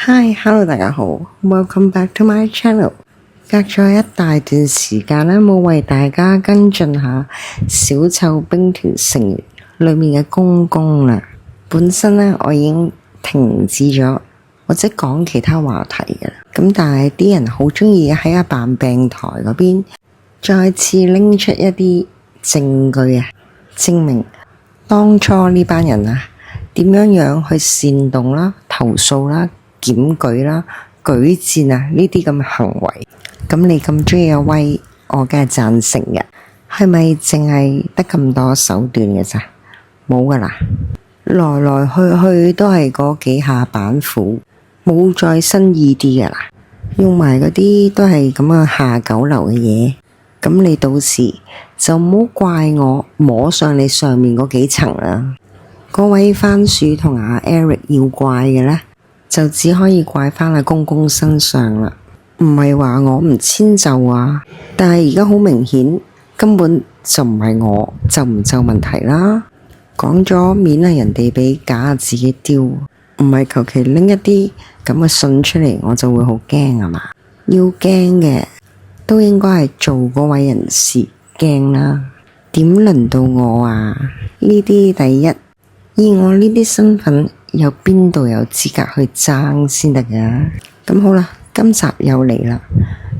Hi，Hello，大家好，Welcome back to my channel。隔咗一大段時間呢，冇為大家跟進下小丑兵團成員裏面嘅公公啦。本身呢，我已經停止咗或者講其他話題嘅啦。咁但係啲人好鍾意喺阿扮病台嗰邊再次拎出一啲證據啊，證明當初呢班人啊點樣去煽動啦、投訴啦、檢舉啦、舉薦啊呢啲咁嘅行為。咁你咁鍾意阿威，我梗係贊成嘅。係咪淨係得咁多手段嘅咋？冇噶啦，來來去去都係嗰幾下板斧，冇再新意啲噶啦。用埋嗰啲都係咁嘅下九流嘅嘢。咁你到時就唔好怪我摸上你上面嗰幾層啦。嗰位番薯同阿 Eric 要怪嘅呢，就只可以怪返阿公公身上啦。唔係話我唔遷就啊，但係而家好明顯根本就唔係我就唔就問題啦。講咗面係人哋俾假自己丟，唔係求其拎一啲咁嘅信出嚟我就會好驚啊嘛。要驚嘅都應該係做嗰位人士驚啦，點輪到我啊？呢啲第一，以我呢啲身份有邊度有資格去爭先得噶？咁好啦，今集又嚟啦。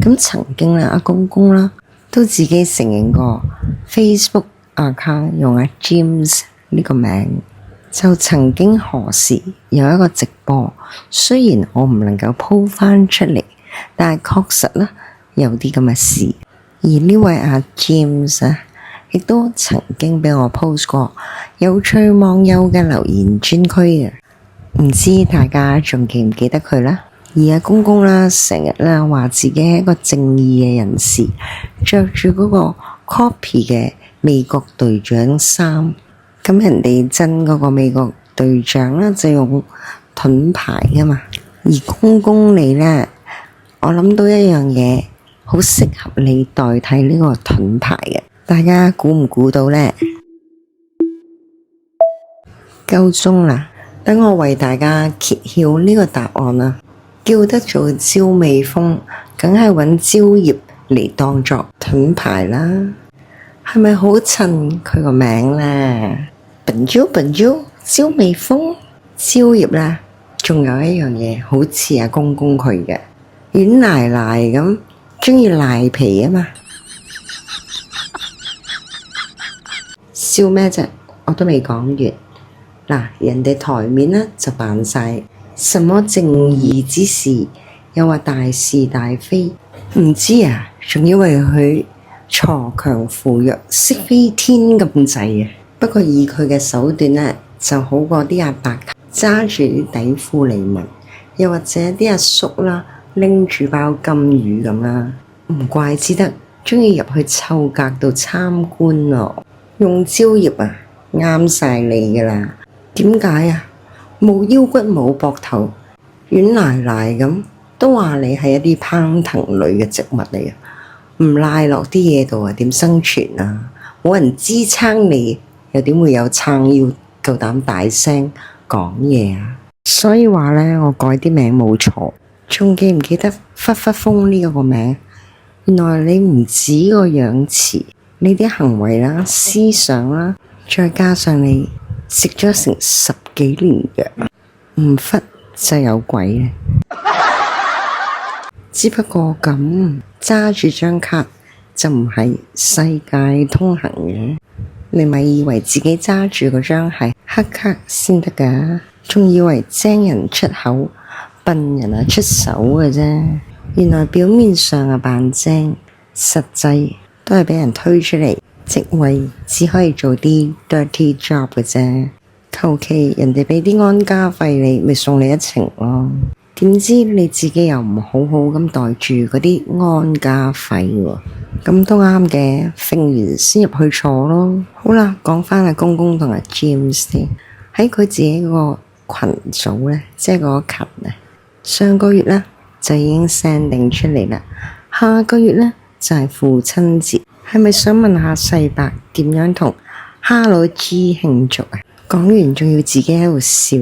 咁曾經咧，阿公公啦都自己承認過 Facebook account 用阿 James 呢個名，就曾經何時有一個直播，雖然我唔能夠鋪返出嚟，但係確實咧有啲咁嘅事。而呢位阿 James 啊，亦都曾經俾我 post 過有趣網友嘅留言專區嘅，唔知大家仲記唔記得佢呢？而阿公公啦，成日啦話自己係一個正義嘅人士，着住嗰個 copy 嘅美國隊長衫。咁人哋真嗰個美國隊長啦，就用盾牌噶嘛。而公公你呢，我諗到一樣嘢，好適合你代替呢個盾牌嘅。大家估唔估到呢？夠鐘啦，等我為大家揭曉呢個答案啦。叫得做蕉味風，梗係揾蕉葉嚟當作盾牌啦。係咪好襯佢個名呢？笨蕉蕉味風，蕉葉啦。仲有一樣嘢好似阿公公佢嘅，軟賴賴咁，鍾意賴皮啊嘛。笑咩啫？我都未講完。嗱，人哋台面呢就扮晒什麼正義之事，又話大是大非，唔知啊，仲以為佢鋤強扶弱，識飛天咁滯啊！不過以佢嘅手段呢，就好過啲阿伯揸住啲底褲嚟聞，又或者啲阿叔啦拎住包金魚咁啦，唔怪之得鍾意入去臭格度參觀咯。用蕉葉啊，啱晒你噶啦。點解啊？冇腰骨冇膊頭，軟賴賴咁，都話你係一啲攀藤類嘅植物嚟啊！唔賴落啲嘢度啊，點生存啊？冇人支撐你，又點會有撐腰夠膽大聲講嘢啊？所以話呢，我改啲名冇錯。仲記唔記得忽忽風呢個名？原來你唔止個樣詞，你啲行為啦、思想啦，再加上你食咗成10幾年藥，唔忽就有鬼咧。只不過咁揸住張卡就唔係世界通行嘅，你咪以為自己揸住嗰張係黑卡先得噶？仲以為精人出口，笨人啊出手嘅啫。原來表面上啊扮精，實際都係俾人推出嚟，職位只可以做啲 dirty job 嘅啫。求其人哋俾啲安家費你，咪送你一程咯。點知你自己又唔好好咁袋住嗰啲安家費喎，咁都啱嘅，揈完先入去坐咯。好啦，講返阿公公同阿 James 先，喺佢自己個群組呢，即係個群啊，上個月呢，就已經 send 定出嚟啦。下個月呢，就係父親節，係咪想問下細伯點樣同Hello G 慶祝啊？講完仲要自己喺度笑，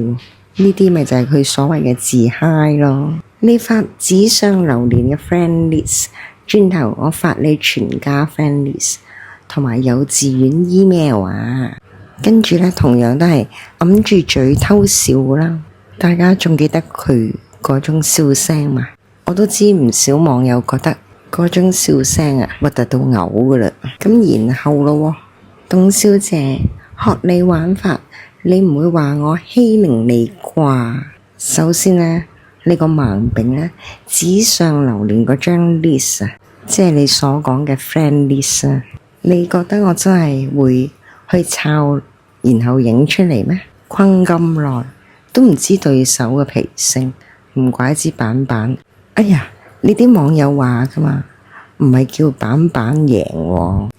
呢啲咪就係佢所謂嘅自嗨咯。你發紙上流年嘅 friend list， 轉頭我發你全家 friend list， 同埋幼稚園 email 啊。跟住呢，同樣都係揞住嘴偷笑啦。大家仲記得佢嗰種笑聲嘛？我都知唔少網友覺得嗰種笑聲啊，核突到嘔噶啦。咁然後咯，董小姐學你玩法，你唔會話我欺凌你啩？首先呢，你個盲餅呢，紙上流年嗰張 list 啊，即係你所講嘅 friend list 啊，你覺得我真係會去抄，然後影出嚟咩？困咁耐都唔知對手嘅脾性，唔怪之板板。哎呀，呢啲網友話噶嘛，唔係叫板板贏喎，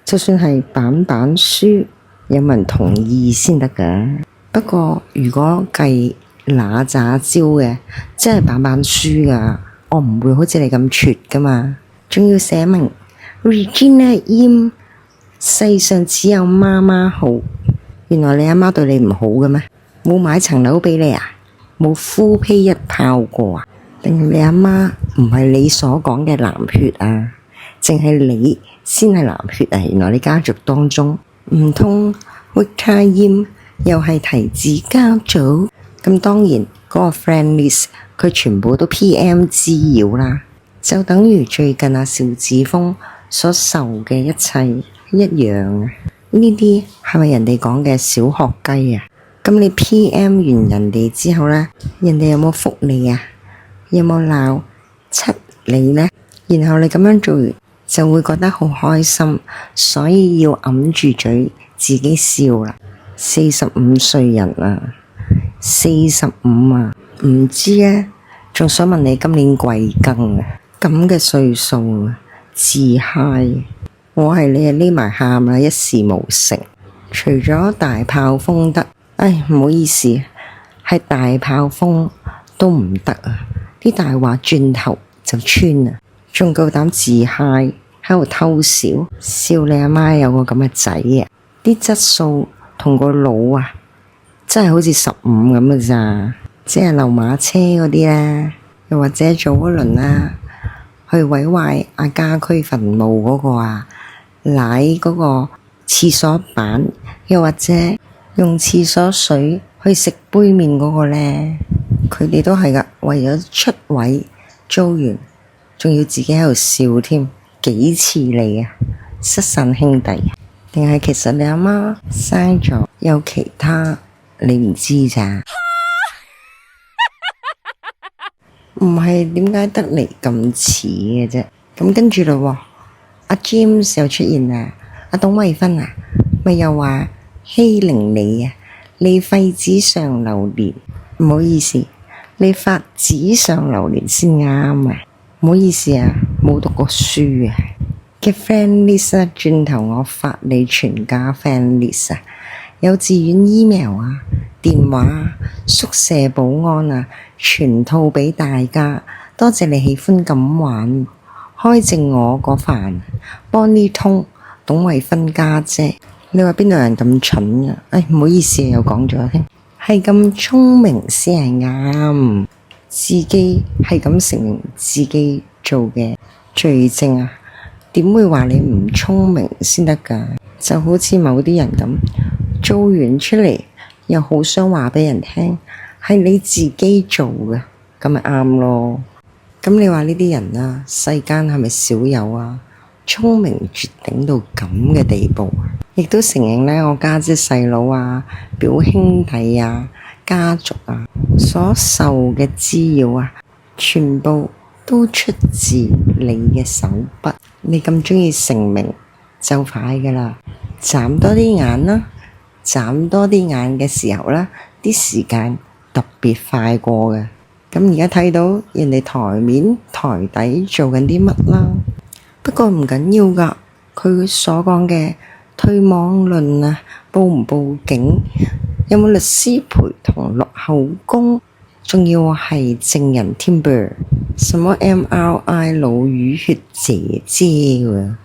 就算係板板輸，有冇人同意先得噶？不過如果計那詐招嘅，真係板板輸噶，我唔會好似你咁絕噶嘛。仲要寫明 Regina Im， 世上只有媽媽好。原來你阿媽對你唔好嘅咩？冇買層樓俾你啊？冇夫妻一炮過啊？定你阿媽唔係你所講嘅藍血啊？淨係你先係藍血啊？原來你家族當中唔通 Victor Im 又係提子家族？咁當然嗰個 friend list 佢全部都 PM 滋擾啦，就等於最近阿邵志峰所受嘅一切一樣啊！呢啲係咪人哋講嘅小學雞啊？咁你 PM 完人哋之後呢，人哋有冇覆你啊？有冇鬧柒你呢？然後你咁樣做完就會覺得好開心，所以要揞住嘴自己笑啦。45歲人啊，45啊，唔知啊，仲想問你今年貴庚啊？咁嘅歲數啊，自嗨！我係你啊，匿埋喊啦，一事無成。除咗大炮風得，唉，唔好意思，係大炮風都唔得啊！啲大話轉頭就穿啊，仲夠膽自嗨喺度偷笑，笑你阿媽有個咁嘅仔啊！啲質素同個腦啊，真係好似15咁嘅咋，即係溜馬車嗰啲咧，又或者早一輪啊，去毀壞阿家駒墳墓嗰個啊，舐嗰個廁所板，又或者用廁所水去食杯麵嗰個咧，佢哋都係噶，為咗出位租完，仲要自己喺度笑添，幾似你啊？失散兄弟，定係其實你阿媽生咗有其他你唔知咋？唔係點解得嚟咁似嘅啫？咁跟住咯，阿 James 又出現啦，阿董慧芬啊，咪又話欺凌你啊？你廢紙上流年，唔好意思，你發紙上流年先啱啊！唔好意思啊，冇讀過書啊。嘅 friend list 啊，轉頭我發你全家 friend list 啊，幼稚園 email 啊，電話啊，宿舍保安啊，全套俾大家。多謝你喜歡咁玩，開正我個飯，幫呢通董慧芬家姐。你話邊度人咁蠢啊？唉，唔好意思，又講咗添，係咁聰明先係啱，自己係咁承認自己做嘅罪證啊！點會話你唔聰明先得㗎？就好似某啲人咁，做完出嚟又好想話俾人聽係你自己做嘅，咁咪啱咯。咁你話呢啲人啊，世間係咪少有啊？聰明絕頂到咁嘅地步，亦都承認呢，我家姐細佬啊、表兄弟啊、家族啊所受嘅滋擾啊，全部都出自你嘅手筆。你咁鍾意成名就快㗎喇，眨多啲眼啦，眨多啲眼嘅時候啦，啲時間特別快過嘅。咁而家睇到人哋台面台底做緊啲乜啦？不過唔緊要㗎，佢所講嘅退網論啊，報唔報警，有冇律師陪同錄口供，仲要係證人添噃。什麼 MRI 腦淤血姐姐喎？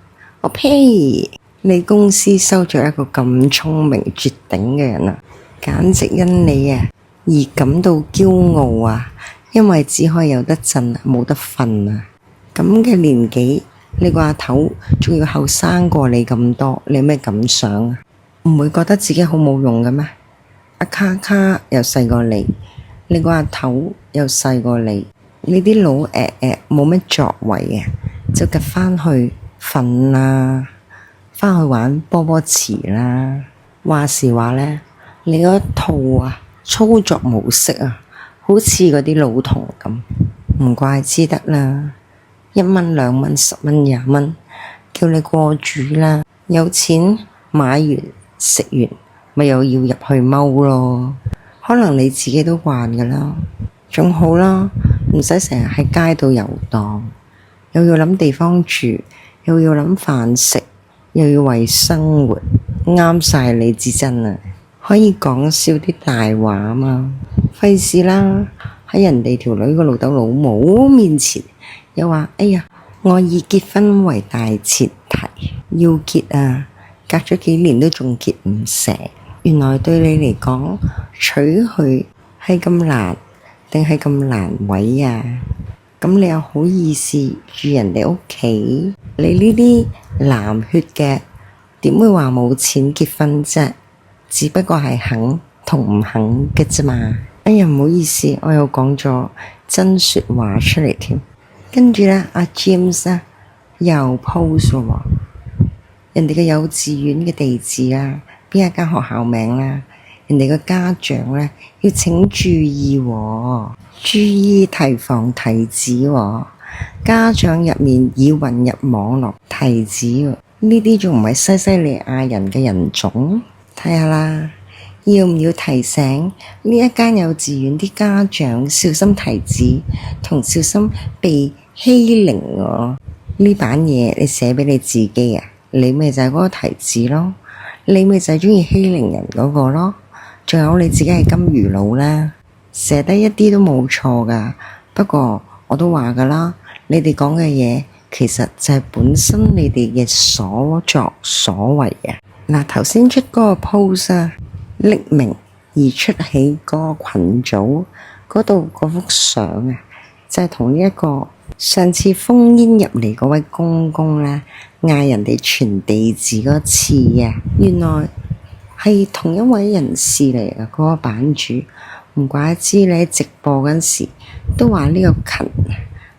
我呸！你公司收咗一個咁聰明絕頂嘅人啊，簡直因你啊而感到驕傲啊，因為只可以有得震，冇得瞓啊。咁嘅年紀，你個阿頭仲要後生過你咁多，你有咩感想啊？唔會覺得自己好冇用嘅咩？阿卡卡又細過你，你個阿頭又細過你，呢啲老冇咩作為嘅，就趌返去瞓啦，返去玩波波池啦。話時話呢，你嗰套操作模式好似嗰啲老童咁，唔怪之得啦。1蚊、2蚊、10蚊、20蚊，叫你過主啦。有錢買完食完，咪又要入去踎咯。可能你自己都慣噶啦，仲好啦，唔使成日喺街度遊蕩，又要諗地方住，又要諗飯食，又要為生活，啱晒你至真啊！可以講笑啲大話啊嘛，費事啦，喺人哋條女個老豆老母面前又話哎呀，我以結婚為大前提，要結隔咗幾年都仲結唔成。原來對你嚟講，娶佢係咁難，定係咁難為啊？咁你又好意思住人哋屋企？你呢啲藍血嘅點會話冇錢結婚啫？只不過係肯同唔肯嘅啫嘛。哎呀，唔好意思，我又講咗真說話出嚟添。跟住呢，阿 James 又 post 喎，人哋嘅幼稚園嘅地址邊一間學校名啦，人哋嘅家長呢，要請注意喎，注意提防提子喎，家長入面已混入網絡提子喎，呢啲仲唔係西西里亞人嘅人種？睇下啦，要唔要提醒呢一間幼稚園啲家長小心提子，同小心被欺凌喎？呢版嘢你寫俾你自己你咪就係嗰個提子咯，你咪就係鍾意欺凌人嗰個咯，仲有你自己係金魚佬啦，寫得一啲都冇錯噶。不過我都話噶啦，你哋講嘅嘢其實就係本身你哋嘅所作所為嗱，頭先出嗰個 post 匿名而出起嗰個群組嗰度嗰幅相就係同呢一個上次封煙入嚟嗰位公公啦，嗌人哋傳地址嗰次原來係同一位人士嚟嘅嗰個版主。唔怪之你喺直播嗰時都話呢個群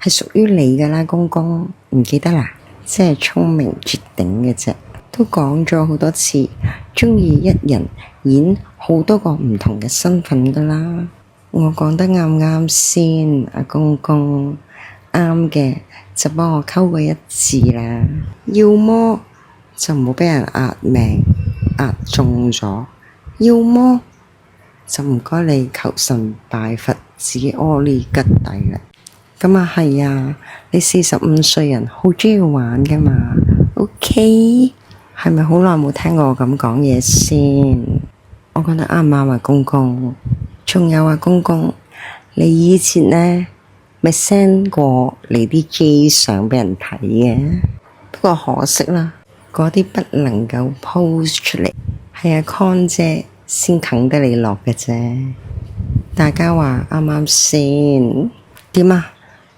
係屬於你噶啦，公公唔記得啦，真係聰明絕頂嘅啫。都講咗好多次，鍾意一人演好多個唔同嘅身份噶啦。我講得啱唔啱先？阿公公啱嘅就幫我溝個一字啦，要麼就唔好俾人壓命壓中咗，要麼就唔該你求神拜佛，自己屙呢吉底啦。咁係你45歲人好鍾意玩噶嘛 ？OK， 係咪好耐冇聽過我咁講嘢先？我覺得啱唔啱公公？仲有公公，你以前呢咪 send 過你啲 J 相俾人睇嘅，不過可惜啦，嗰啲不能夠 post 出嚟，係阿 Con 姐先啃得你落嘅啫。大家話啱唔啱先？點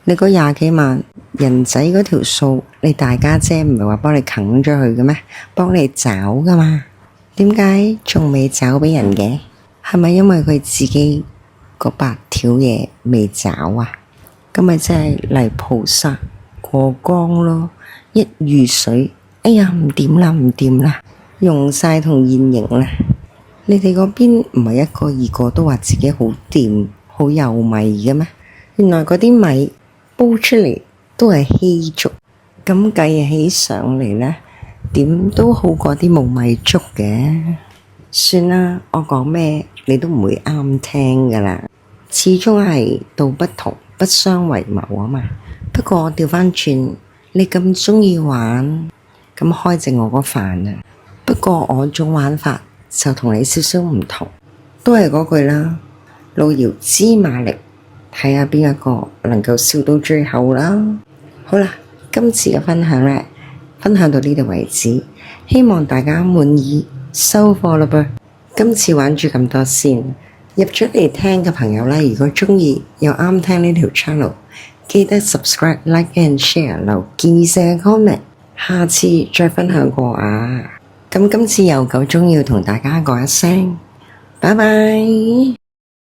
你嗰20幾萬人仔嗰條數，你大家姐唔係話幫你啃咗佢嘅咩？幫你找噶嘛？點解仲未找俾人嘅？係咪因為佢自己嗰8條嘢未找咁咪真係嚟菩薩過江咯，一遇水，哎呀唔掂啦唔掂啦，用晒同現形啦。你哋嗰邊唔係一個二個都話自己好掂好有米嘅咩？原來嗰啲米煲出嚟都係稀粥，咁計起上嚟呢，點都好過啲冇米粥嘅。算啦，我講咩你都唔會啱聽噶啦，始終係道不同不相為謀嘛。不過調返轉，你咁鍾意玩，咁開正我個飯不過我種玩法就同你少少唔同，都係嗰句啦，路遙知馬力，睇下邊一個能夠笑到最後啦。好啦，今次嘅分享呢，分享到呢度為止，希望大家滿意，收貨啦噃。今次玩住咁多先，入咗嚟聽嘅朋友呢，如果鍾意又啱聽呢條 channel，記得 subscribe、like and share， 留建議性嘅 comment， 下次再分享過啊！咁今次又夠鐘要同大家講一聲，拜拜。